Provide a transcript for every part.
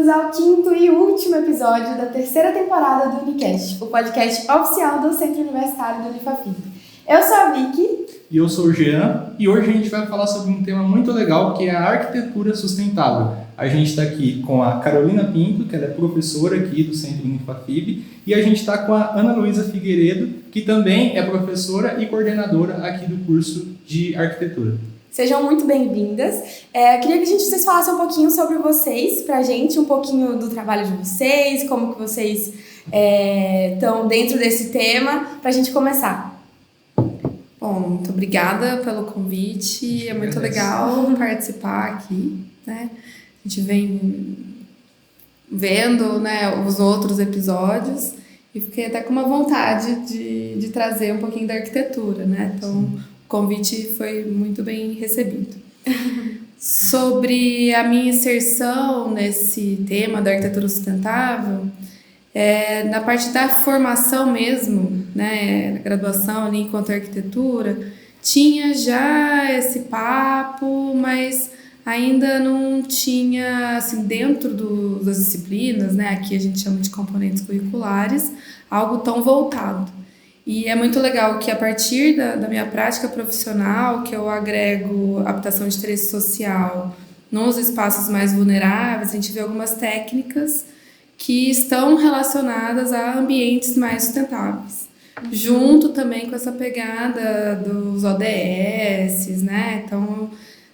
bem-vindos ao 5º e último episódio da 3ª temporada do Unicast, o podcast oficial do Centro Universitário do Unifafib. Eu sou a Vicky. E eu sou o Jean, e hoje a gente vai falar sobre um tema muito legal, que é a arquitetura sustentável. A gente está aqui com a Carolina Pinto, que ela é professora aqui do Centro Unifafib, e a gente está com a Ana Luísa Figueiredo, que também é professora e coordenadora aqui do curso de arquitetura. Sejam muito bem-vindas. Queria que vocês falassem um pouquinho sobre vocês, pra gente, um pouquinho do trabalho de vocês, como que vocês estão dentro desse tema, pra gente começar. Bom, muito obrigada pelo convite, é muito legal participar aqui, né? A gente vem vendo, né, os outros episódios e fiquei até com uma vontade de trazer um pouquinho da arquitetura, né? Então, o convite foi muito bem recebido. Sobre a minha inserção nesse tema da arquitetura sustentável, na parte da formação mesmo, né, na graduação ali enquanto arquitetura, tinha já esse papo, mas ainda não tinha, assim, dentro das disciplinas, né, aqui a gente chama de componentes curriculares, algo tão voltado. E é muito legal que a partir da minha prática profissional, que eu agrego habitação de interesse social nos espaços mais vulneráveis, a gente vê algumas técnicas que estão relacionadas a ambientes mais sustentáveis. Junto também com essa pegada dos ODS, né? Então,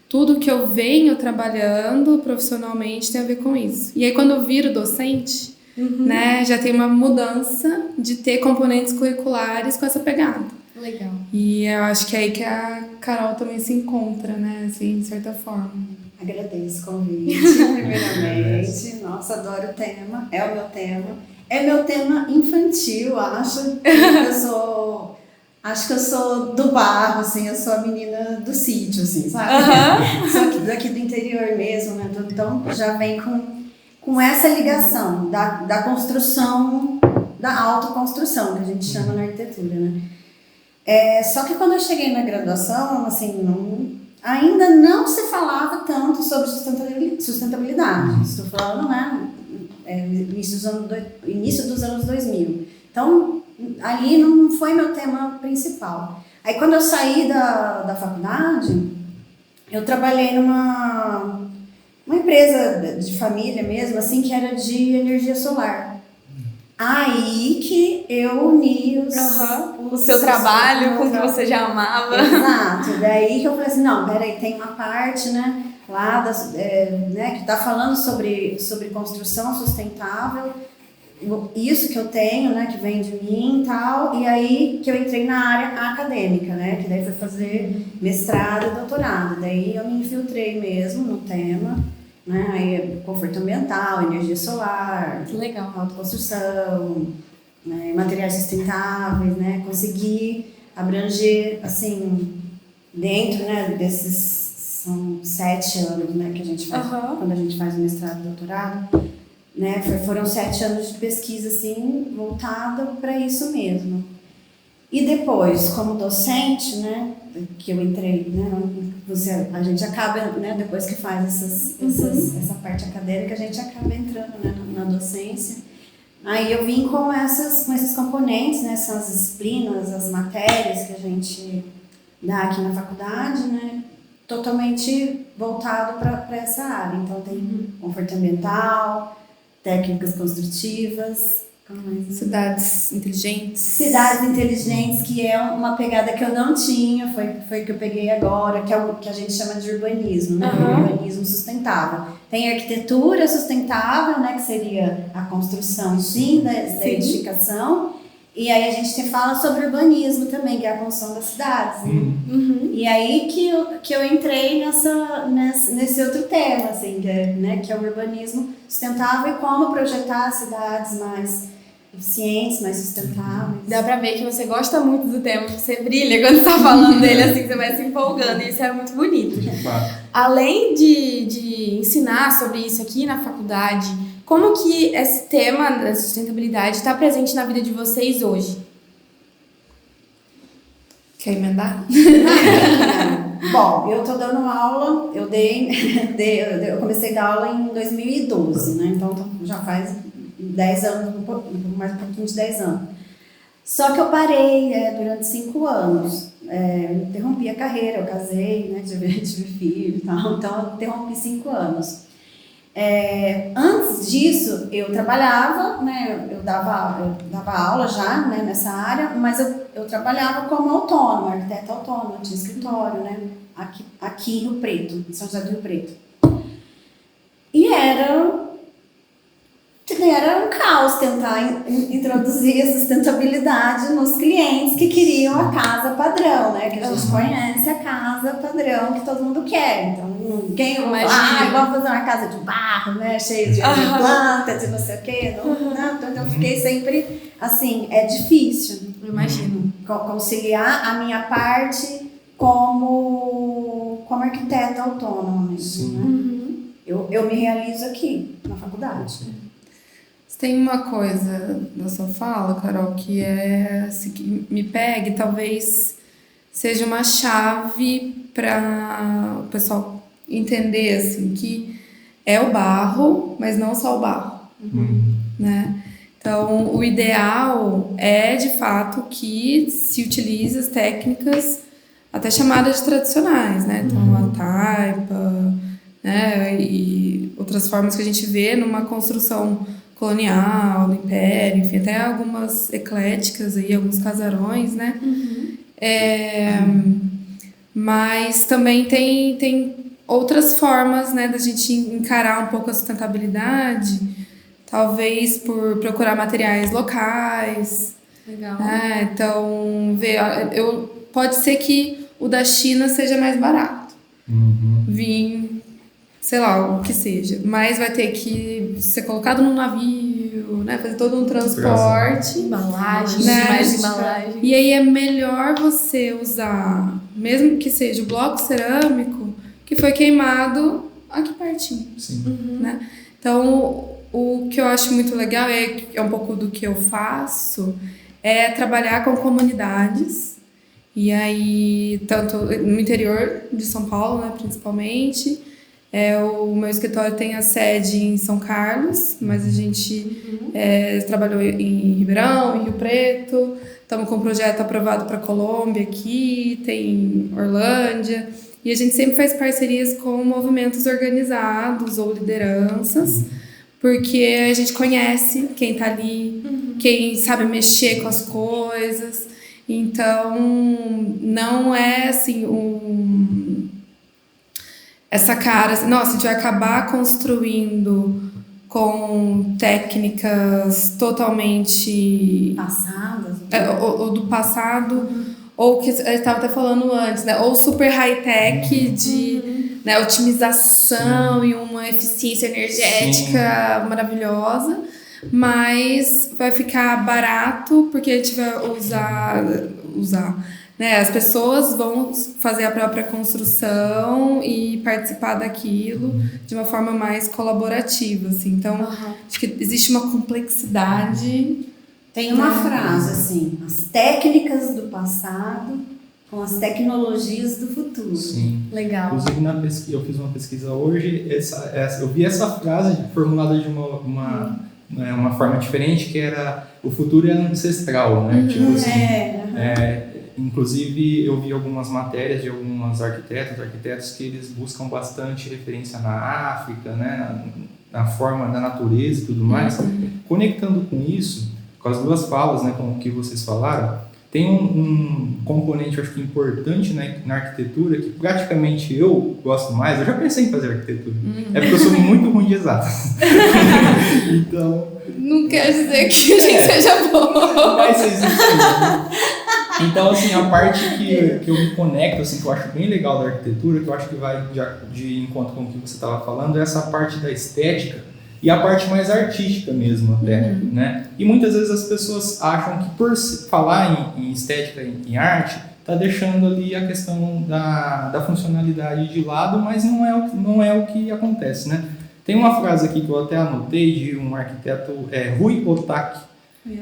tudo que eu venho trabalhando profissionalmente tem a ver com isso. E aí, quando eu viro docente, né, já tem uma mudança de ter componentes curriculares com essa pegada. Legal. E eu acho que é aí que a Carol também se encontra, né, assim, de certa forma. Agradeço o convite, primeiramente. Nossa, adoro o tema, é o meu tema. É meu tema infantil, acho. Acho que eu sou do bairro, assim, eu sou a menina do sítio, assim, sabe? Sou daqui do interior mesmo, né? Então já vem com essa ligação da construção, da autoconstrução, que a gente chama na arquitetura, né? Só que quando eu cheguei na graduação, assim, ainda não se falava tanto sobre sustentabilidade. Estou falando, né, início dos anos 2000. Então, ali não foi meu tema principal. Aí, quando eu saí da faculdade, eu trabalhei numa empresa de família mesmo, assim, que era de energia solar. Aí que eu uni o seu trabalho com o que você já amava. Exato. Daí que eu falei assim, não, peraí, tem uma parte, né, lá né, que está falando sobre construção sustentável, isso que eu tenho, né, que vem de mim e tal, e aí que eu entrei na área acadêmica, né, que daí foi fazer mestrado e doutorado. Daí eu me infiltrei mesmo no tema, né, aí conforto ambiental, energia solar, que legal, autoconstrução, né, materiais sustentáveis, né, consegui abranger, assim, dentro, né, desses, são 7 anos, né, que a gente faz, quando a gente faz o mestrado e doutorado, né, foram 7 anos de pesquisa, assim, voltada para isso mesmo. E depois, como docente, né, que eu entrei, né, a gente acaba, né, depois que faz essa parte acadêmica, a gente acaba entrando, né, na docência. Aí eu vim com esses componentes, né, são as disciplinas, as matérias que a gente dá aqui na faculdade, né, totalmente voltado para essa área. Então tem conforto ambiental, técnicas construtivas, cidades inteligentes. Cidades inteligentes, que é uma pegada que eu não tinha, foi que eu peguei agora, que é o que a gente chama de urbanismo, né? Urbanismo sustentável. Tem arquitetura sustentável, né? Que seria a construção, sim, da edificação. E aí a gente fala sobre urbanismo também, que é a construção das cidades, né? E aí que eu entrei nesse outro tema, assim, que é o urbanismo sustentável e como projetar cidades mais eficientes, mais sustentáveis. Dá pra ver que você gosta muito do tema, que você brilha quando tá falando dele, assim, que você vai se empolgando, e isso é muito bonito. Além de ensinar sobre isso aqui na faculdade, como que esse tema da sustentabilidade está presente na vida de vocês hoje? Quer emendar? Bom, eu tô dando aula, eu comecei a dar aula em 2012, né? Então já faz 10 anos, mais um pouquinho de 10 anos. Só que eu parei durante 5 anos. Interrompi a carreira, eu casei, né? Tive filho e tal, então eu interrompi 5 anos. Antes disso, eu trabalhava, né? Eu dava aula já, né, nessa área, mas eu trabalhava como autônoma, arquiteta autônoma, tinha escritório, né? Aqui em Rio Preto, em São José do Rio Preto. E era um caos tentar introduzir a sustentabilidade nos clientes que queriam a casa padrão, né? Que a gente conhece a casa padrão que todo mundo quer. Então, ninguém vamos fazer uma casa de barro, né? Cheia de planta, de não sei o quê. Então eu fiquei sempre assim, é difícil. Imagino. Conciliar a minha parte como arquiteta autônoma mesmo, né? Eu me realizo aqui, na faculdade. Tem uma coisa da sua fala, Carol, que assim, que me pega e talvez seja uma chave para o pessoal entender assim, que é o barro, mas não só o barro, né? Então, o ideal é, de fato, que se utilize as técnicas até chamadas de tradicionais, né? Então, a taipa, né? E outras formas que a gente vê numa construção colonial, do Império, enfim, até algumas ecléticas aí, alguns casarões, né? Mas também tem outras formas, né, da gente encarar um pouco a sustentabilidade, talvez por procurar materiais locais. Legal. Então, pode ser que o da China seja mais barato. Vir, sei lá, o que seja, mas vai ter que ser colocado num navio, né? Fazer todo um transporte. Embalagem, né? mais embalagem. E aí é melhor você usar, mesmo que seja o bloco cerâmico, que foi queimado aqui pertinho. Sim. Né? Então, o que eu acho muito legal é um pouco do que eu faço, é trabalhar com comunidades. E aí, tanto no interior de São Paulo, né, principalmente. O meu escritório tem a sede em São Carlos, mas a gente trabalhou em Ribeirão, em Rio Preto. Estamos com um projeto aprovado para Colômbia aqui, tem Orlândia. E a gente sempre faz parcerias com movimentos organizados ou lideranças, porque a gente conhece quem está ali, quem sabe mexer com as coisas. Então, não é assim essa cara, assim, nossa, a gente vai acabar construindo com técnicas totalmente Passadas. Ou do passado, ou que eu estava até falando antes, né? Ou super high-tech de né, otimização e uma eficiência energética maravilhosa, mas vai ficar barato porque a gente vai usar né? As pessoas vão fazer a própria construção e participar daquilo de uma forma mais colaborativa, assim. Então, acho que existe uma complexidade. Tem uma frase assim: as técnicas do passado com as tecnologias do futuro. Sim. Legal. Inclusive, eu fiz uma pesquisa hoje, eu vi essa frase formulada de uma forma diferente, que era: o futuro é ancestral, né? Tipo assim, inclusive, eu vi algumas matérias de alguns arquitetos que eles buscam bastante referência na África, né, na forma da natureza e tudo mais. Conectando com isso, com as duas falas, né, com o que vocês falaram, tem um componente, eu acho que importante, né, na arquitetura, que praticamente eu gosto mais. Eu já pensei em fazer arquitetura. É porque eu sou muito ruim de exatas. Então... Não quer dizer que a gente seja bom. Mas vocês entendem. Então, assim, a parte que eu me conecto, assim, que eu acho bem legal da arquitetura, que eu acho que vai de encontro com o que você estava falando, é essa parte da estética e a parte mais artística mesmo até, né? E muitas vezes as pessoas acham que por falar em estética, em arte, tá deixando ali a questão da funcionalidade de lado, mas não é o que acontece, né? Tem uma frase aqui que eu até anotei de um arquiteto, Rui Otaki,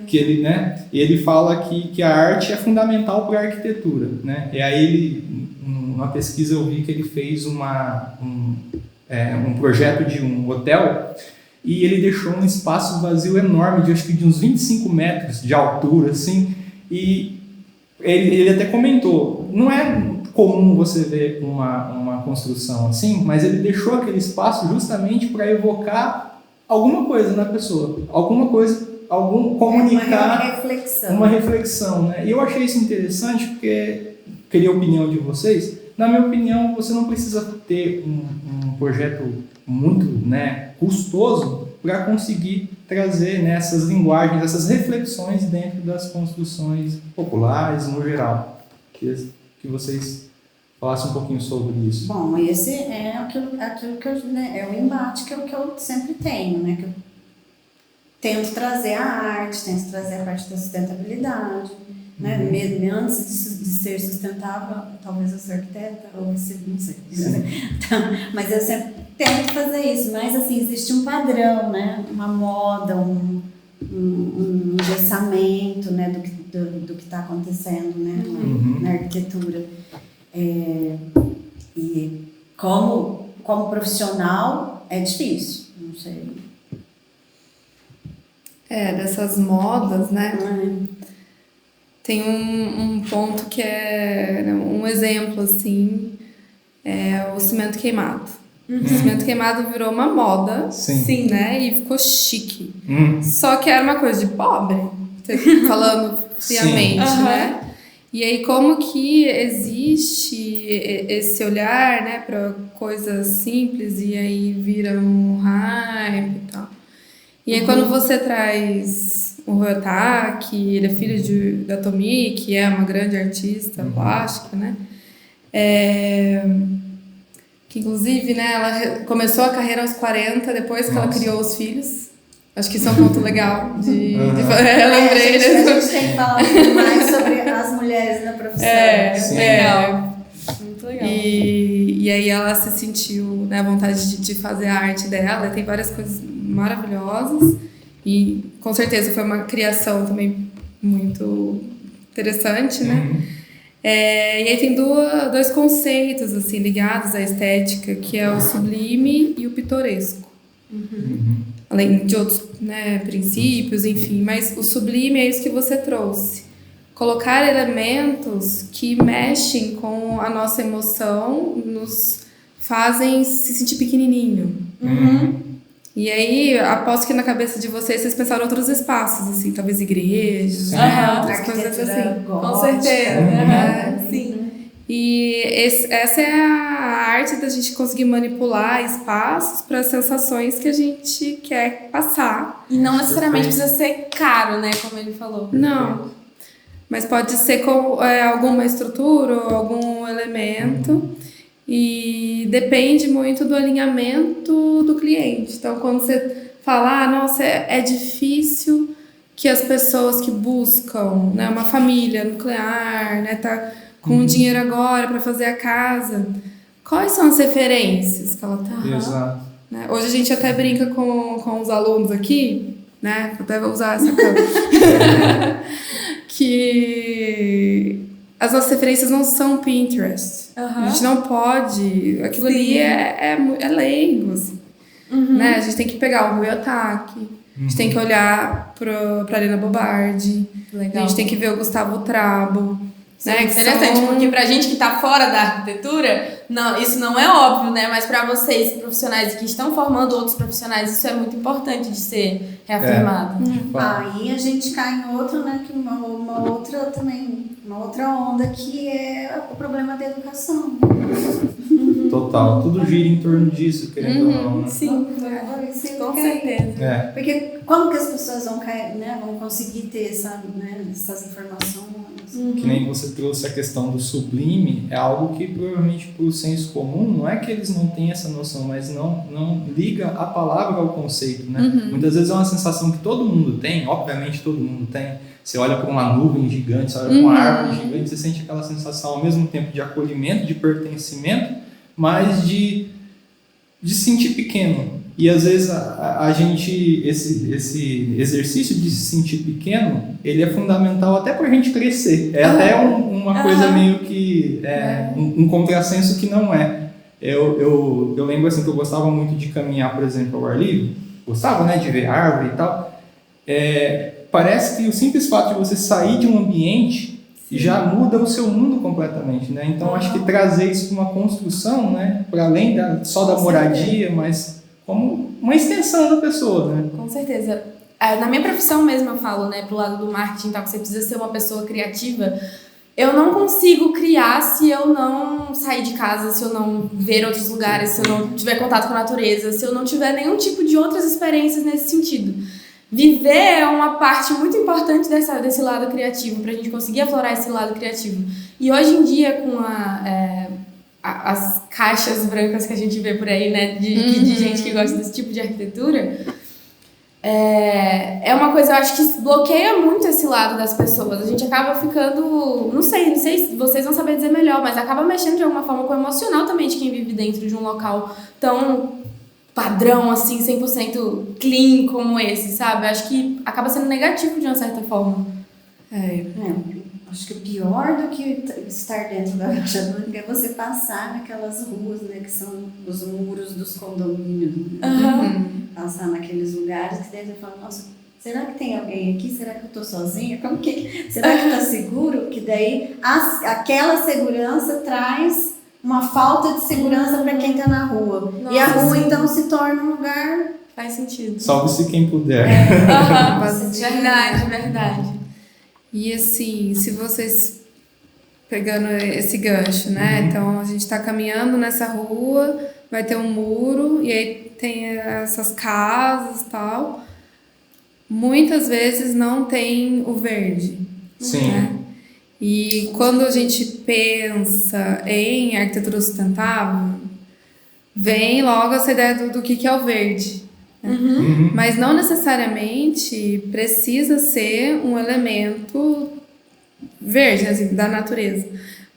que ele fala que a arte é fundamental para a arquitetura, né? E aí ele, numa pesquisa eu vi que ele fez um projeto de um hotel e ele deixou um espaço vazio enorme, de acho que de uns 25 metros de altura, assim, e ele até comentou, não é comum você ver uma construção assim, mas ele deixou aquele espaço justamente para evocar alguma coisa na pessoa, comunicar uma reflexão, né? E eu achei isso interessante porque queria a opinião de vocês. Na minha opinião, você não precisa ter um projeto muito, né, custoso para conseguir trazer, né, essas linguagens, essas reflexões dentro das construções populares no geral. Que vocês falassem um pouquinho sobre isso. Bom, esse é aquilo que eu, né, é o embate que eu sempre tenho, né? Que eu tento trazer a arte, tento trazer a parte da sustentabilidade, né? Mesmo antes de ser sustentável, talvez eu sou arquiteta ou não sei. Então, mas eu sempre tento fazer isso. Mas assim, existe um padrão, né? Uma moda, um engessamento, né? Do que está acontecendo, né? Na arquitetura. E como profissional é difícil, não sei. Dessas modas, né? Tem um ponto que é um exemplo, assim, é o cimento queimado. O cimento queimado virou uma moda, sim, né? E ficou chique. Só que era uma coisa de pobre, falando friamente, né? E aí, como que existe esse olhar, né, para coisas simples e aí vira um hype e tal. E aí, quando você traz o Ryotaki, ele é filho da Tomi, que é uma grande artista plástica, né? Que, inclusive, né, ela começou a carreira aos 40, depois que ela criou os filhos. Acho que isso é um ponto legal de eu lembrei. A gente tem que falar muito mais sobre as mulheres na profissão. Legal. Muito legal. E aí ela se sentiu, né, à vontade de fazer a arte dela. Tem várias coisas maravilhosas. E com certeza foi uma criação também muito interessante, né? E aí tem dois conceitos assim, ligados à estética, que é o sublime e o pitoresco. Além de outros, né, princípios, enfim, mas o sublime é isso que você trouxe. Colocar elementos que mexem com a nossa emoção, nos fazem se sentir pequenininho. E aí, aposto que na cabeça de vocês pensaram outros espaços, assim, talvez igrejas, né, outras coisas assim. Com certeza. Sim. E essa é a arte da gente conseguir manipular espaços para as sensações que a gente quer passar. E não necessariamente precisa ser caro, né? Como ele falou. Não. Mas pode ser com alguma estrutura ou algum elemento. E depende muito do alinhamento do cliente. Então, quando você fala, nossa, é difícil que as pessoas que buscam, né, uma família nuclear, né, tá com dinheiro agora para fazer a casa, quais são as referências que ela tá? Exato. Né? Hoje a gente até brinca com os alunos aqui, né? Vou até usar essa câmera. Que as nossas referências não são Pinterest. A gente não pode. Aquilo ali é leigo, assim. Né? A gente tem que pegar o Ryotaki, a gente tem que olhar pra Lena Bobardi, a gente tem que ver o Gustavo Trabo. Né, interessante, porque pra gente que tá fora da arquitetura, não, isso não é óbvio, né? Mas pra vocês, profissionais que estão formando outros profissionais, isso é muito importante de ser reafirmado. Aí a gente cai em outro, né? Que uma outra onda que é o problema da educação. Total, tudo gira em torno disso, querendo ou não, né? Sim, com certeza. Porque como que as pessoas vão cair, né? Vão conseguir ter essas informações? Que nem você trouxe a questão do sublime, é algo que provavelmente para o senso comum, não é que eles não têm essa noção, mas não liga a palavra ao conceito, né? Muitas vezes é uma sensação que todo mundo tem, obviamente todo mundo tem. Você olha para uma nuvem gigante, você olha para uma árvore gigante, você sente aquela sensação ao mesmo tempo de acolhimento, de pertencimento, mas de de se sentir pequeno. E às vezes a gente, esse exercício de se sentir pequeno, ele é fundamental até para a gente crescer. É até uma coisa meio que, um contrassenso que não é. Eu lembro assim que eu gostava muito de caminhar, por exemplo, ao ar livre. Gostava, né, de ver árvore e tal. Parece que o simples fato de você sair de um ambiente já muda o seu mundo completamente, né? Então, acho que trazer isso para uma construção, né, para além só da moradia, mas como uma extensão da pessoa, né? Com certeza. Na minha profissão mesmo eu falo, né, pro lado do marketing, então você precisa ser uma pessoa criativa. Eu não consigo criar se eu não sair de casa, se eu não ver outros lugares, se eu não tiver contato com a natureza, se eu não tiver nenhum tipo de outras experiências nesse sentido. Viver é uma parte muito importante desse lado criativo, pra gente conseguir aflorar esse lado criativo. E hoje em dia, com as caixas brancas que a gente vê por aí, né, de gente que gosta desse tipo de arquitetura, é uma coisa, eu acho que bloqueia muito esse lado das pessoas. A gente acaba ficando, não sei se vocês vão saber dizer melhor, mas acaba mexendo de alguma forma com o emocional também de quem vive dentro de um local tão padrão, assim, 100% clean como esse, sabe? Acho que acaba sendo negativo de uma certa forma. Acho que o pior do que estar dentro da caixa branca é você passar naquelas ruas, né, que são os muros dos condomínios. Né? Passar naqueles lugares que daí você fala, nossa, será que tem alguém aqui? Será que eu tô sozinha? Será que tá seguro? Que daí aquela segurança traz uma falta de segurança para quem tá na rua. Nossa, e a rua, então, se torna um lugar... Faz sentido. Salve-se quem puder. Verdade. E assim, se vocês... Pegando esse gancho, né? Então, a gente tá caminhando nessa rua, vai ter um muro, e aí tem essas casas e tal. Muitas vezes não tem o verde. Sim. Né? E quando a gente pensa em arquitetura sustentável, vem logo essa ideia do que é o verde. Né? Mas não necessariamente precisa ser um elemento verde, assim, da natureza,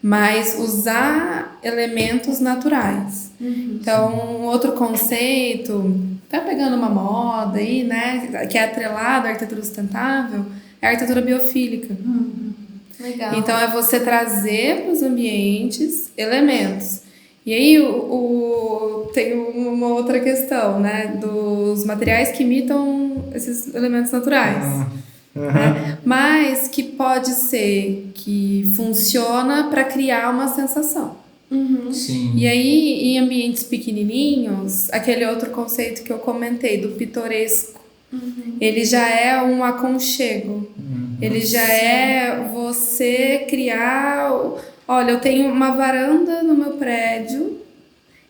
mas usar elementos naturais. Então, um outro conceito, tá pegando uma moda aí, né, que é atrelado à arquitetura sustentável, é a arquitetura biofílica. Legal. Então, é você trazer para os ambientes elementos. E aí, tem uma outra questão, né? Dos materiais que imitam esses elementos naturais. Né? Mas que pode ser que funciona para criar uma sensação. Sim. E aí, em ambientes pequenininhos, aquele outro conceito que eu comentei, do pitoresco, ele já é um aconchego. Ele já é você criar... Olha, eu tenho uma varanda no meu prédio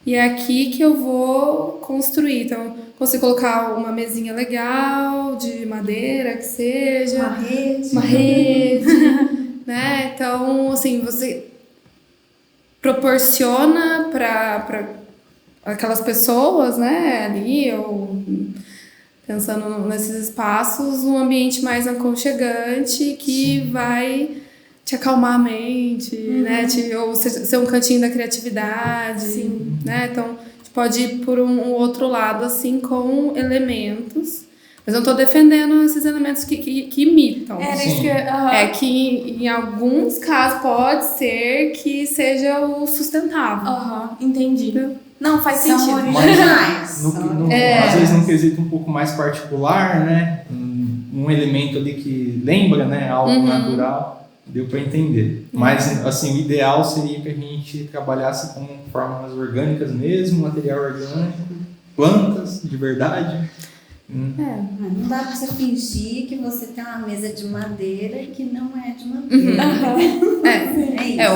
e é aqui que eu vou construir. Então, consigo colocar uma mesinha legal, de madeira, que seja. Uma rede. Né? Então, assim, você proporciona para aquelas pessoas, né, ali, ou pensando nesses espaços, um ambiente mais aconchegante que vai te acalmar a mente, né? Ou ser um cantinho da criatividade. Sim. Né? Então, pode ir por um outro lado, assim, com elementos. Mas não estou defendendo esses elementos que imitam. É que em alguns casos pode ser que seja o sustentável. Entendi. Não, faz sentido. Originais. Às vezes num quesito um pouco mais particular, né? Um elemento ali que lembra, né, algo natural. Deu para entender. Mas, assim, o ideal seria que a gente trabalhasse com formas orgânicas mesmo, material orgânico, plantas de verdade. Não dá para você fingir que você tem uma mesa de madeira que não é de madeira.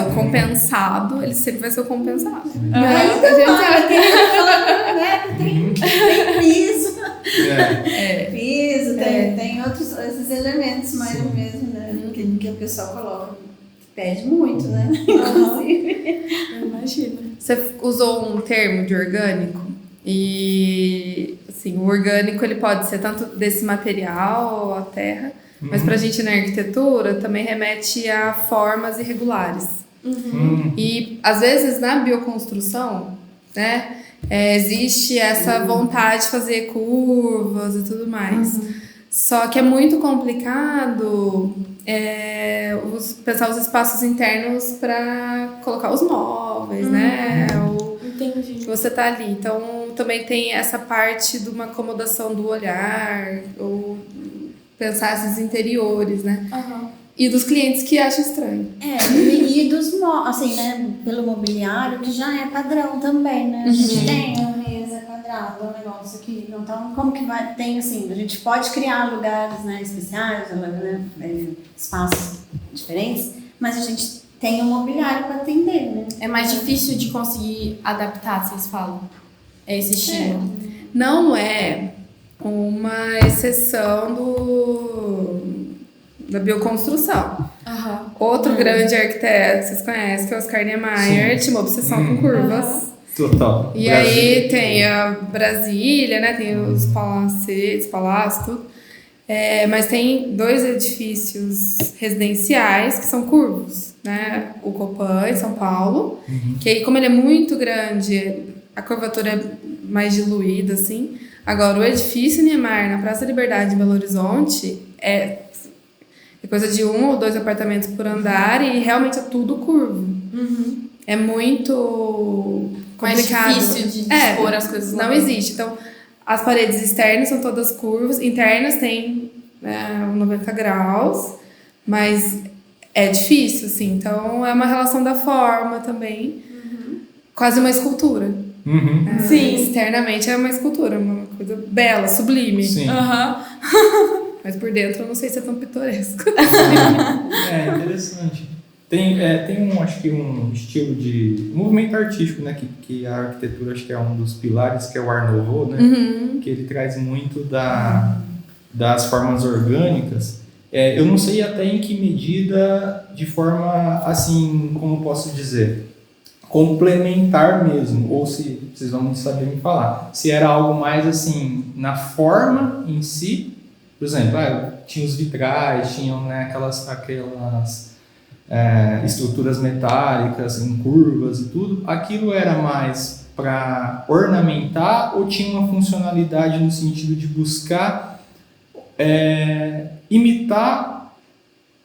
O compensado, ele sempre vai ser o compensado. Tem piso. Piso, tem outros esses elementos mais ou menos, né? Que o pessoal coloca. Pede muito, né? Inclusive. Eu imagino. Você usou um termo de orgânico e, assim, o orgânico ele pode ser tanto desse material, a terra, mas pra gente na arquitetura também remete a formas irregulares. E, às vezes, na bioconstrução, né, Existe essa vontade de fazer curvas e tudo mais. Só que é muito complicado pensar os espaços internos para colocar os móveis, né? Entendi. Que você tá ali. Então, também tem essa parte de uma acomodação do olhar, ou pensar esses interiores, né? E dos clientes que acham estranho. E dos assim, né, pelo mobiliário, que já é padrão também, né? A gente tem uma mesa quadrada, um negócio aqui. Então, como que vai? Tem, assim, a gente pode criar lugares, né, especiais, né, espaços diferentes, mas a gente tem um mobiliário para atender, né? É mais difícil de conseguir adaptar, vocês falam? É esse estilo? Não é uma exceção da bioconstrução. Outro grande arquiteto, vocês conhecem, que é o Oscar Niemeyer, tinha uma obsessão com curvas. Total. E aí tem a Brasília, né? Tem os palácios, tudo. Mas tem 2 edifícios residenciais que são curvos, né? O Copan, em São Paulo, que aí, como ele é muito grande, a curvatura é mais diluída, assim. Agora, o edifício Niemeyer, na Praça Liberdade, em Belo Horizonte, é coisa de 1 ou 2 apartamentos por andar e realmente é tudo curvo. É muito complicado. Mais difícil de dispor as coisas lá. Não existe. Então, as paredes externas são todas curvas, internas tem 90 graus, mas é difícil, assim. Então, é uma relação da forma também, quase uma escultura. Sim. Externamente é uma escultura, uma coisa bela, sublime. Sim. Mas por dentro eu não sei se é tão pitoresco. É interessante. Tem acho que um estilo de movimento artístico, né, que a arquitetura acho que é um dos pilares, que é o Art Nouveau, né, que ele traz muito das formas orgânicas. Eu não sei até em que medida, de forma, assim, como posso dizer, complementar mesmo, ou se vocês vão saber me falar, se era algo mais assim, na forma em si. Por exemplo, tinha os vitrais, tinham, né, aquelas estruturas metálicas em curvas e tudo. Aquilo era mais para ornamentar ou tinha uma funcionalidade no sentido de buscar imitar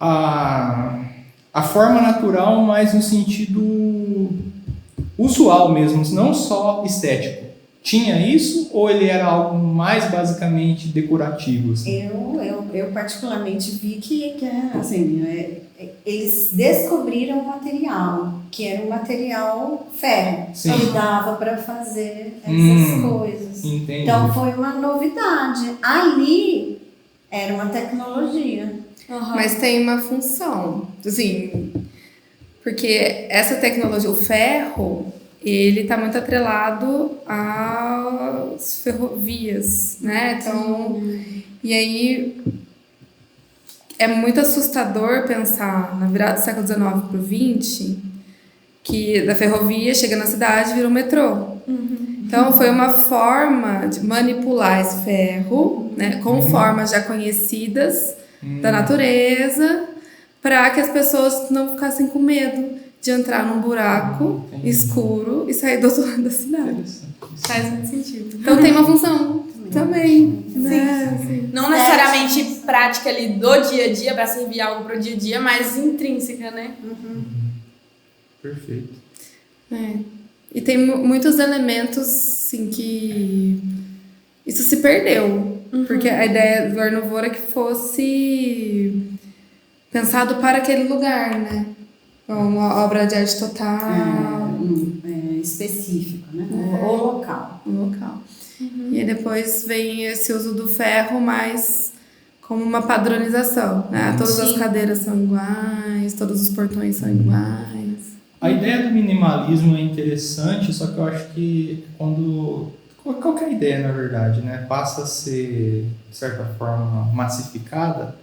a forma natural, mas no sentido usual mesmo, não só estético? Tinha isso ou ele era algo mais basicamente decorativo? Assim? Eu particularmente vi que assim, eles descobriram um material, que era um material ferro, que dava para fazer essas coisas. Entendi. Então foi uma novidade. Ali era uma tecnologia. Mas tem uma função, assim, porque essa tecnologia, o ferro, ele está muito atrelado às ferrovias, né? Então, e aí é muito assustador pensar na virada do século XIX para o XX, que da ferrovia chega na cidade e vira um metrô. Então, foi uma forma de manipular esse ferro, né, com formas já conhecidas da natureza, para que as pessoas não ficassem com medo de entrar num buraco escuro e sair do outro lado da cidade. Faz muito sentido. Então tem uma função também, né? Sim. Não necessariamente prática ali do dia a dia, para servir algo pro dia a dia, mas intrínseca, né? Perfeito. E tem muitos elementos, assim, que isso se perdeu. Porque a ideia do Art Nouveau era que fosse pensado para aquele lugar, né? Uma obra de arte total. Específico, né? O local. E aí depois vem esse uso do ferro mais como uma padronização, né? Todas as cadeiras são iguais, todos os portões são iguais. A ideia do minimalismo é interessante, só que eu acho que qualquer ideia, na verdade, né, passa a ser, de certa forma, massificada,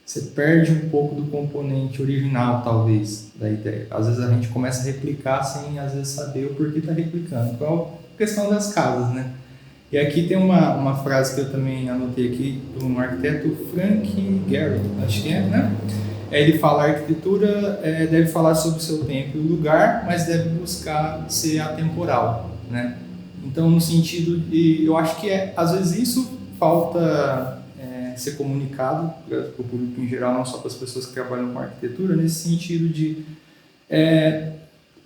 você perde um pouco do componente original, talvez, da ideia. Às vezes a gente começa a replicar sem, às vezes, saber o porquê está replicando. Então, a questão das casas, né? E aqui tem uma frase que eu também anotei aqui, de um arquiteto, Frank Gehry, acho que é, né? Ele fala, a arquitetura deve falar sobre o seu tempo e o lugar, mas deve buscar ser atemporal, né? Então, no sentido de... Eu acho que às vezes isso falta ser comunicado para o público em geral, não só para as pessoas que trabalham com arquitetura, nesse sentido de...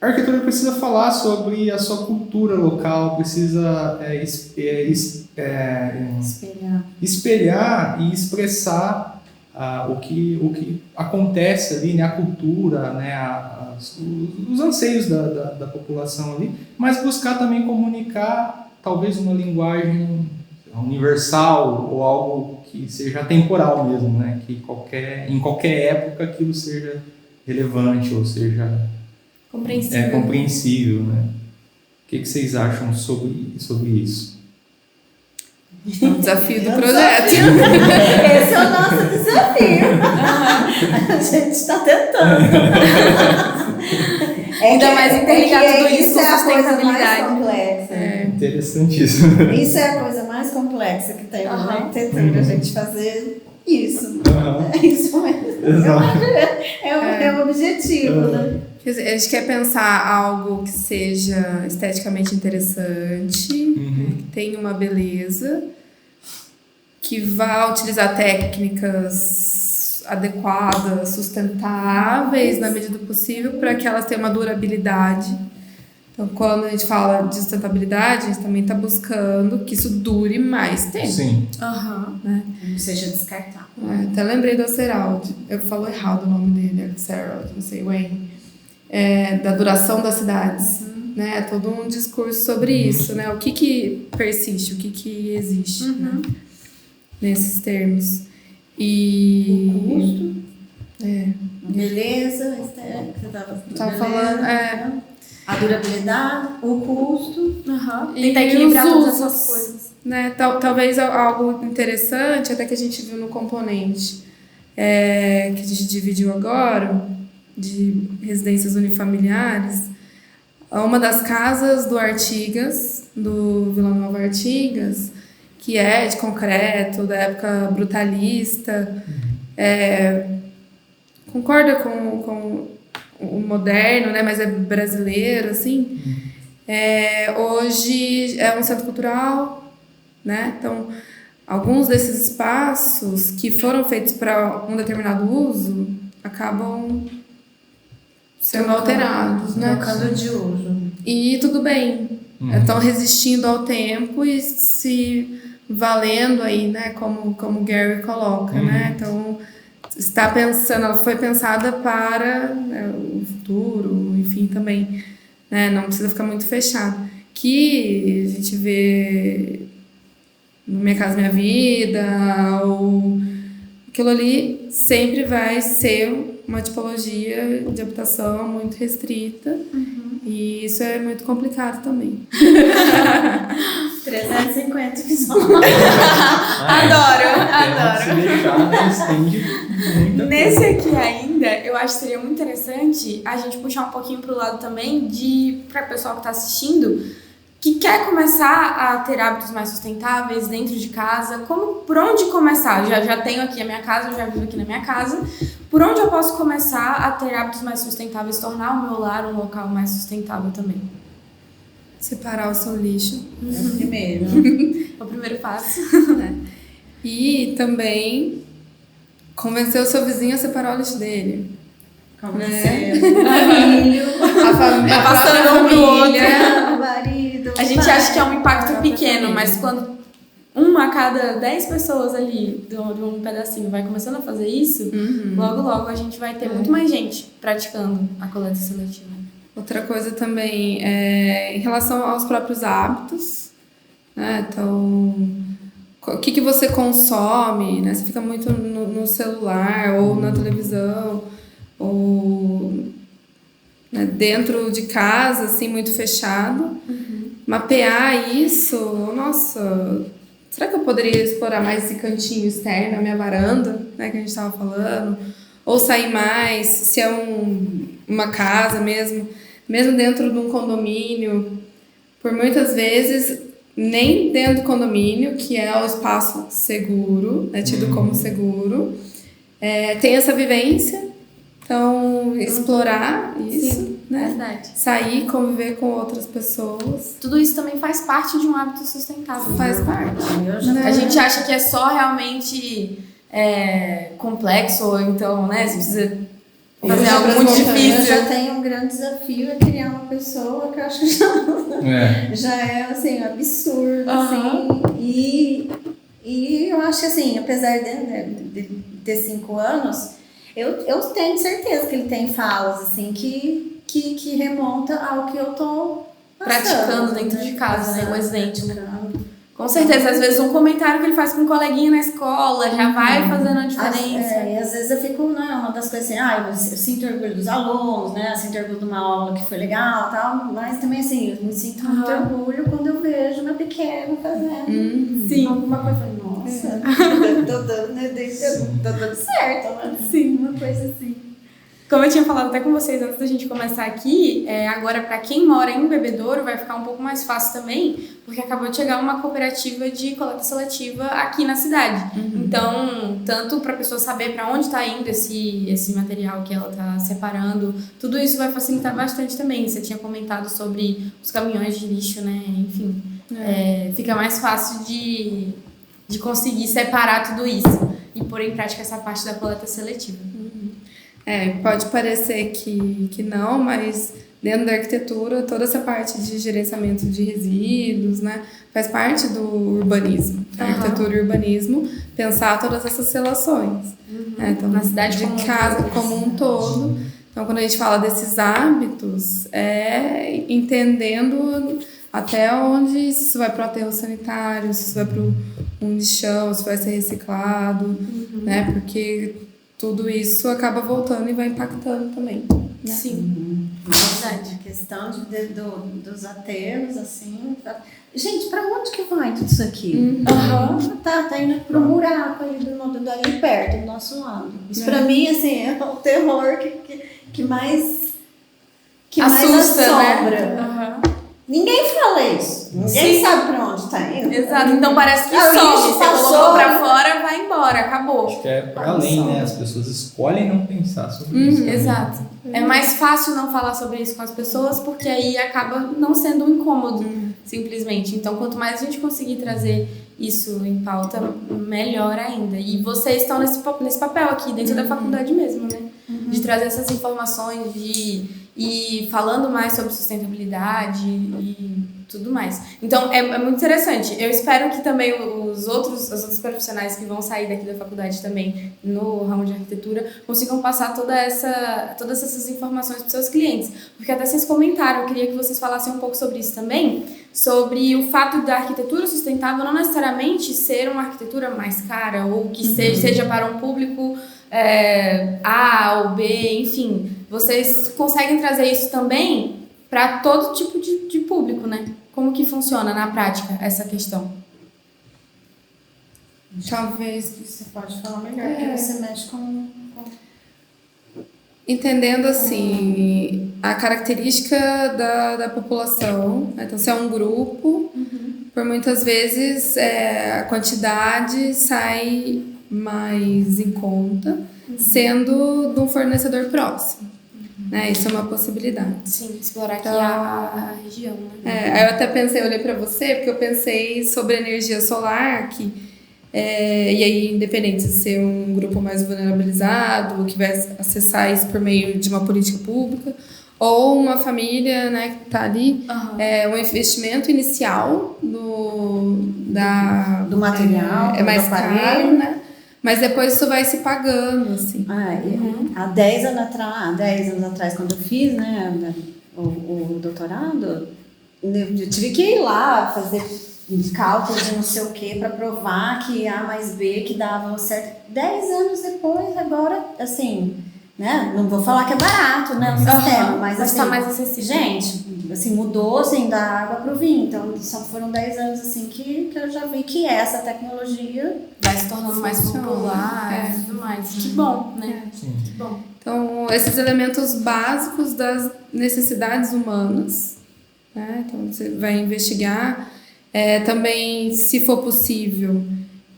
a arquitetura precisa falar sobre a sua cultura local, precisa espelhar e expressar o que acontece ali, né, a cultura, né, os anseios da população ali, mas buscar também comunicar talvez uma linguagem universal ou algo que seja temporal mesmo, né, que em qualquer época aquilo seja relevante ou seja compreensível, né? O que vocês acham sobre isso? É o desafio do projeto. Esse é o nosso desafio. A gente está tentando. Ainda mais interligado tudo isso com é a coisa mais sustentabilidade. complexa. Interessantíssimo. Isso é a coisa mais complexa que tem na arquitetura, a gente fazer isso. É isso mesmo. Exato. É o objetivo, né? A gente quer pensar algo que seja esteticamente interessante, que tenha uma beleza, que vá utilizar técnicas adequadas, sustentáveis na medida do possível, para que elas tenham uma durabilidade. Então, quando a gente fala de sustentabilidade, a gente também está buscando que isso dure mais tempo. Sim. Né? Não seja descartável. Até lembrei do Acerald. Eu falo errado o nome dele, Acerald, não sei, Wayne. Da duração das cidades, né? Todo um discurso sobre isso, né? O que persiste, o que existe, né? Nesses termos. E... O custo. Beleza, você estava falando... A durabilidade, o custo. Tentar equilibrar todas essas coisas. Né? Talvez algo interessante, até que a gente viu no componente que a gente dividiu agora, de residências unifamiliares, uma das casas do Artigas, do Vila Nova Artigas, que é de concreto, da época brutalista, concorda com o moderno, né, mas é brasileiro, assim. Hoje é um centro cultural, né? Então, alguns desses espaços que foram feitos para um determinado uso acabam sendo alterados, né? Trocando de uso. E tudo bem. Estão resistindo ao tempo e se valendo aí, né? Como o Gary coloca, né? Então, ela foi pensada para o futuro, enfim, também, né? Não precisa ficar muito fechado. Que a gente vê no Minha Casa Minha Vida, ou aquilo ali sempre vai ser uma tipologia de habitação muito restrita, e isso é muito complicado também. 350 pessoas. Adoro. Se deixar, estende muita Nesse coisa. aqui ainda, eu acho que seria muito interessante a gente puxar um pouquinho pro lado também para o pessoal que está assistindo, que quer começar a ter hábitos mais sustentáveis dentro de casa. Por onde começar? Já tenho aqui a minha casa, eu já vivo aqui na minha casa. Por onde eu posso começar a ter hábitos mais sustentáveis, tornar o meu lar um local mais sustentável também? Separar o seu lixo. É o primeiro. É o primeiro passo. E também convencer o seu vizinho a separar o lixo dele. Convencer o família. Vai passando um pro outro. O marido. A gente acha que é um impacto pequeno, mas quando uma a cada 10 pessoas ali de um pedacinho vai começando a fazer isso, logo a gente vai ter muito mais gente praticando a coleta seletiva. Outra coisa também é em relação aos próprios hábitos, né? Então, o que você consome, né? Você fica muito no celular ou na televisão, ou né, dentro de casa, assim, muito fechado. Mapear isso, nossa, será que eu poderia explorar mais esse cantinho externo, a minha varanda, né, que a gente estava falando? Ou sair mais, se é uma casa mesmo dentro de um condomínio, por muitas vezes, nem dentro do condomínio, que é o espaço seguro, né, tido como seguro, tem essa vivência, então explorar isso. Sim. né? Verdade. Sair, conviver com outras pessoas. Tudo isso também faz parte de um hábito sustentável. Faz parte. A gente acha que é só realmente complexo, ou então, né, você precisa fazer algo muito difícil. Eu já tenho um grande desafio, é criar uma pessoa que eu acho que já é assim, absurdo, assim. E eu acho que assim, apesar de ter 5 anos, eu tenho certeza que ele tem falas assim que remonta ao que eu tô praticando dentro de casa, né? Um exemplo. Com certeza, às vezes um comentário que ele faz com um coleguinha na escola já vai fazendo a diferença. E às vezes eu fico, né, uma das coisas assim, eu sinto orgulho dos alunos, né, eu sinto orgulho de uma aula que foi legal e tal, mas também assim, eu me sinto muito orgulho quando eu vejo meu pequeno fazendo Sim. alguma coisa, nossa, tô dando certo, né? Sim. Uma coisa assim. Como eu tinha falado até com vocês antes da gente começar aqui, agora para quem mora em Bebedouro vai ficar um pouco mais fácil também, porque acabou de chegar uma cooperativa de coleta seletiva aqui na cidade. Então, tanto para a pessoa saber para onde está indo esse material que ela está separando, tudo isso vai facilitar bastante também. Você tinha comentado sobre os caminhões de lixo, né? Enfim, fica mais fácil de conseguir separar tudo isso e pôr em prática essa parte da coleta seletiva. Pode parecer que não, mas dentro da arquitetura, toda essa parte de gerenciamento de resíduos, né, faz parte do urbanismo. A arquitetura e urbanismo, pensar todas essas relações. Então, na cidade de casa como um todo. Então, quando a gente fala desses hábitos, entendendo até onde isso vai para o aterro sanitário, se isso vai para um lixão, se vai ser reciclado, né, porque tudo isso acaba voltando e vai impactando também. Né? Sim, verdade. A questão dos aterros, assim. Gente, pra onde que vai tudo isso aqui? Tá indo pro buraco ali ali perto, do nosso lado. Isso pra mim, assim, é o terror que mais assusta, assombra. Né? Ninguém fala isso. Ninguém sabe pra onde tá indo. Exato, então parece que some. Você colocou pra fora, vai embora, acabou. Acho que é para além, né? As pessoas escolhem não pensar sobre isso. Exato. É mais fácil não falar sobre isso com as pessoas, porque aí acaba não sendo um incômodo, simplesmente. Então, quanto mais a gente conseguir trazer isso em pauta, melhor ainda. E vocês estão nesse papel aqui, dentro da faculdade mesmo, né? De trazer essas informações, e falando mais sobre sustentabilidade e tudo mais. Então, é muito interessante. Eu espero que também os outros profissionais que vão sair daqui da faculdade também no ramo de arquitetura consigam passar todas essas informações para os seus clientes. Porque até vocês comentaram, eu queria que vocês falassem um pouco sobre isso também, sobre o fato da arquitetura sustentável não necessariamente ser uma arquitetura mais cara ou que seja para um público A ou B, enfim. Vocês conseguem trazer isso também para todo tipo de público, né? Como que funciona na prática essa questão? Talvez você pode falar melhor, porque você mexe com... Entendendo, assim, a característica da população. Então, se é um grupo, por muitas vezes a quantidade sai mais em conta, sendo de um fornecedor próximo. Né? Isso é uma possibilidade. Sim, explorar aqui a região. Né? Aí eu até pensei, eu olhei para você, porque eu pensei sobre energia solar, e aí, independente de ser um grupo mais vulnerabilizado, que vai acessar isso por meio de uma política pública, ou uma família, né, que está ali, um investimento inicial do material, é mais caro, né? Mas depois isso vai se pagando, assim. Há 10 anos atrás, quando eu fiz, né, o doutorado, eu tive que ir lá fazer cálculos de não sei o que para provar que A mais B que dava certo. 10 anos depois, agora, assim, né, não vou falar que é barato, né, o sistema, mas assim, tá mais acessível. Gente, assim, mudou, assim, da água pro vinho. Então, só foram 10 anos, assim, que eu já vi que essa tecnologia vai se tornando mais popular e tudo mais. Que bom, né? Sim. Que bom. Então, esses elementos básicos das necessidades humanas, né? Então, você vai investigar também, se for possível,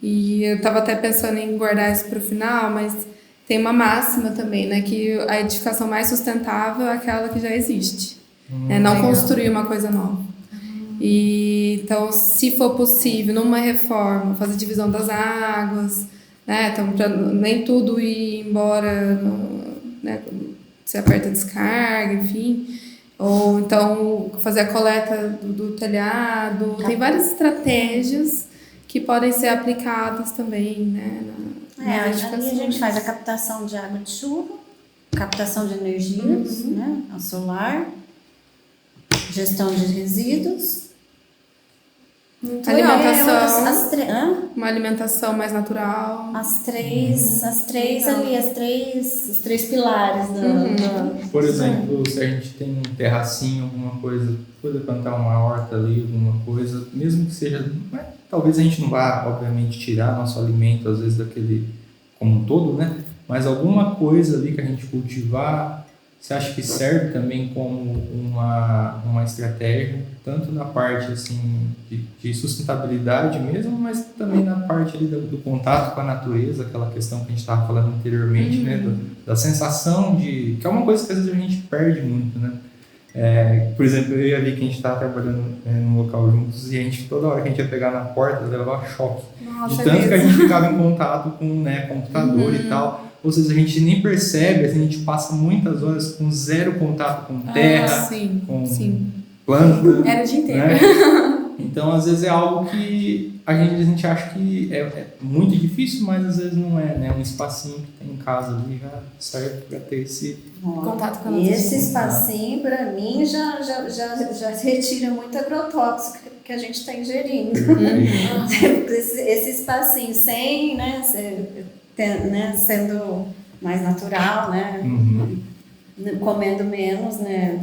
e eu estava até pensando em guardar isso para o final, mas tem uma máxima também, né? Que a edificação mais sustentável é aquela que já existe. Não construir uma coisa nova. E, então, se for possível, numa reforma, fazer divisão das águas, né? Então, pra nem tudo ir embora, né? Você aperta a descarga, enfim. Ou então, fazer a coleta do telhado. Tem várias estratégias que podem ser aplicadas também, né? Ali a gente faz a captação de água de chuva, captação de energias, né? O solar, gestão de resíduos. Alimentação, uma alimentação mais natural. Os três pilares do... Por exemplo, se a gente tem um terracinho, alguma coisa, poder plantar uma horta ali, alguma coisa, mesmo que seja... Talvez a gente não vá, obviamente, tirar nosso alimento, às vezes, daquele como um todo, né? Mas alguma coisa ali que a gente cultivar, você acha que serve também como uma estratégia, tanto na parte assim, de sustentabilidade mesmo, mas também na parte ali do contato com a natureza, aquela questão que a gente estava falando anteriormente, né? Da sensação de... que é uma coisa que às vezes a gente perde muito, né? Por exemplo, eu e a Vicky, que a gente estava trabalhando num local juntos, e a gente, toda hora que a gente ia pegar na porta, levava choque. De tanto que a gente ficava em contato com computador e tal. Ou seja, a gente nem percebe, a gente passa muitas horas com zero contato com terra, com planta. Era o dia inteiro. Né? Então, às vezes é algo que a gente acha que é muito difícil, mas às vezes não é, né? Um espacinho que tem em casa ali já serve para ter esse contato com a natureza. Esse espacinho, para mim, já retira muito agrotóxico que a gente está ingerindo. Esse espacinho sem, né, sendo mais natural, né? Comendo menos, né?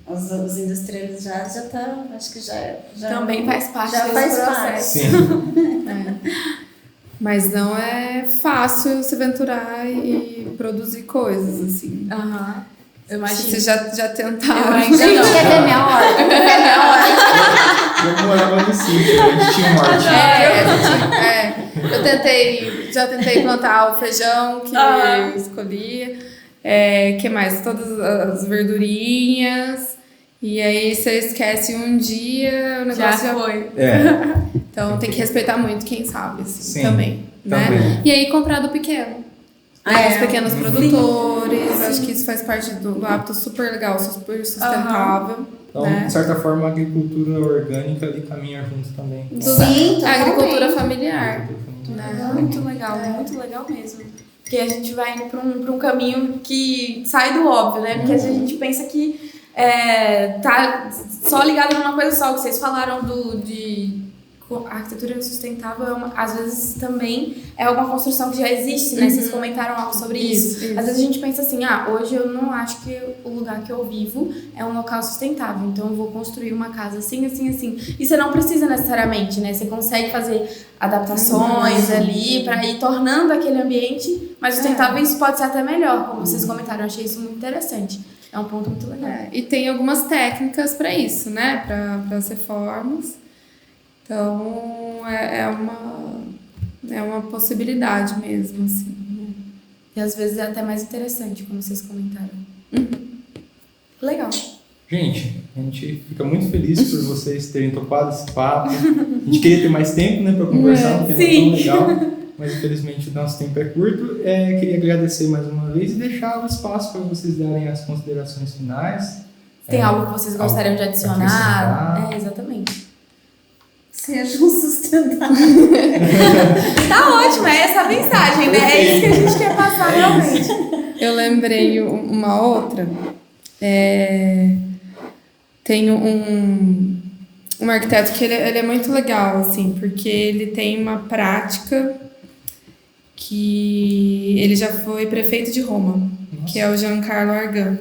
Os industrializados já estão, acho que já também faz parte já desse faz processo. Mas não é fácil se aventurar e produzir coisas, assim. Eu imagino. Vocês já tentaram? Gente, quer ver minha hora? Eu morava no sítio, a gente tinha um hortinho. Já tentei plantar o feijão que eu escolhia. Que mais? Todas as verdurinhas. E aí você esquece um dia, o negócio já foi. Então tem que respeitar muito quem sabe, assim, Sim, também. Né? E aí comprar do pequeno. Os pequenos produtores, acho que isso faz parte do hábito super legal, super sustentável. Então, né? de certa forma, a agricultura orgânica ali caminha junto também. Sim, a agricultura familiar. Né? Muito legal mesmo. Porque a gente vai indo para um caminho que sai do óbvio, né? Porque a gente pensa que tá só ligado numa coisa só, que vocês falaram a arquitetura sustentável, às vezes também é uma construção que já existe, né? Vocês comentaram algo sobre isso. Às vezes a gente pensa assim, hoje eu não acho que o lugar que eu vivo é um local sustentável, então eu vou construir uma casa assim, assim, assim. E você não precisa necessariamente, né? Você consegue fazer adaptações ali para ir tornando aquele ambiente mais sustentável, e isso pode ser até melhor, como vocês comentaram. Eu achei isso muito interessante. É um ponto muito legal. E tem algumas técnicas para isso, né? Para as reformas. Então, é uma possibilidade mesmo, assim. E às vezes é até mais interessante, como vocês comentaram. Legal. Gente, a gente fica muito feliz por vocês terem topado esse papo. A gente queria ter mais tempo, né, para conversar, um tema tão legal, mas infelizmente o nosso tempo é curto. Queria agradecer mais uma vez e deixar o espaço para vocês darem as considerações finais. Tem algo que vocês gostariam de adicionar? Exatamente. Sejam sustentáveis. Tá ótimo, é essa a mensagem, né? É isso que a gente quer passar realmente. Eu lembrei uma outra. Tem um arquiteto que ele é muito legal, assim, porque ele tem uma prática que ele já foi prefeito de Roma, que é o Giancarlo Argan.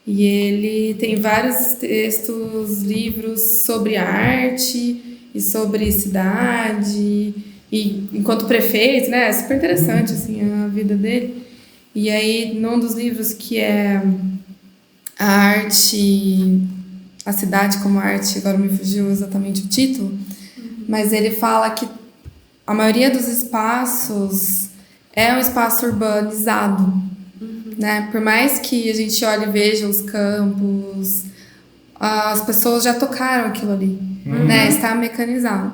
E ele tem vários textos, livros sobre arte e sobre cidade, e enquanto prefeito, né, é super interessante, assim, a vida dele. E aí, num dos livros que é a arte, a cidade como arte, agora me fugiu exatamente o título, mas ele fala que a maioria dos espaços é um espaço urbanizado, né? Por mais que a gente olhe e veja os campos, as pessoas já tocaram aquilo ali, né? Está mecanizado.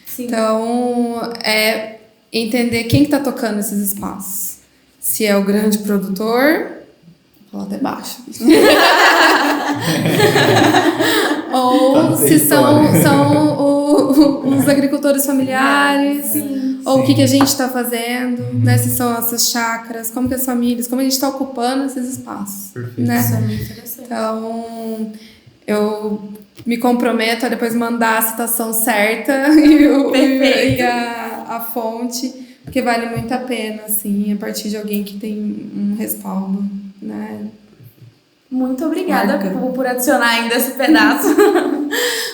Sim. Então, é entender quem que tá tocando esses espaços. Se é o grande produtor, vou falar até baixo. Ou se são os agricultores familiares. Sim. Ou o que a gente está fazendo, né? Se são essas chácaras, como que as famílias, como a gente está ocupando esses espaços. Perfeito. Né? Isso é muito interessante. Então, eu me comprometo a depois mandar a citação certa e a fonte, porque vale muito a pena, assim, a partir de alguém que tem um respaldo, né? Muito obrigada Marca. por adicionar ainda esse pedaço.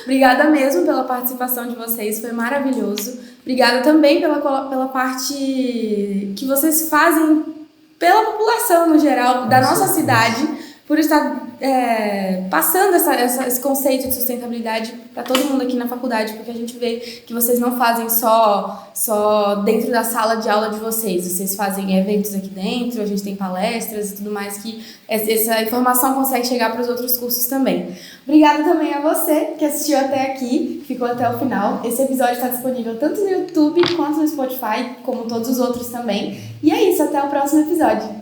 Obrigada mesmo pela participação de vocês, foi maravilhoso. Obrigada também pela parte que vocês fazem pela população no geral, da nossa cidade, por estar passando esse conceito de sustentabilidade para todo mundo aqui na faculdade, porque a gente vê que vocês não fazem só dentro da sala de aula de vocês fazem eventos aqui dentro, a gente tem palestras e tudo mais, que essa informação consegue chegar para os outros cursos também. Obrigada também a você que assistiu até aqui, ficou até o final. Esse episódio está disponível tanto no YouTube quanto no Spotify, como todos os outros também. E é isso, até o próximo episódio.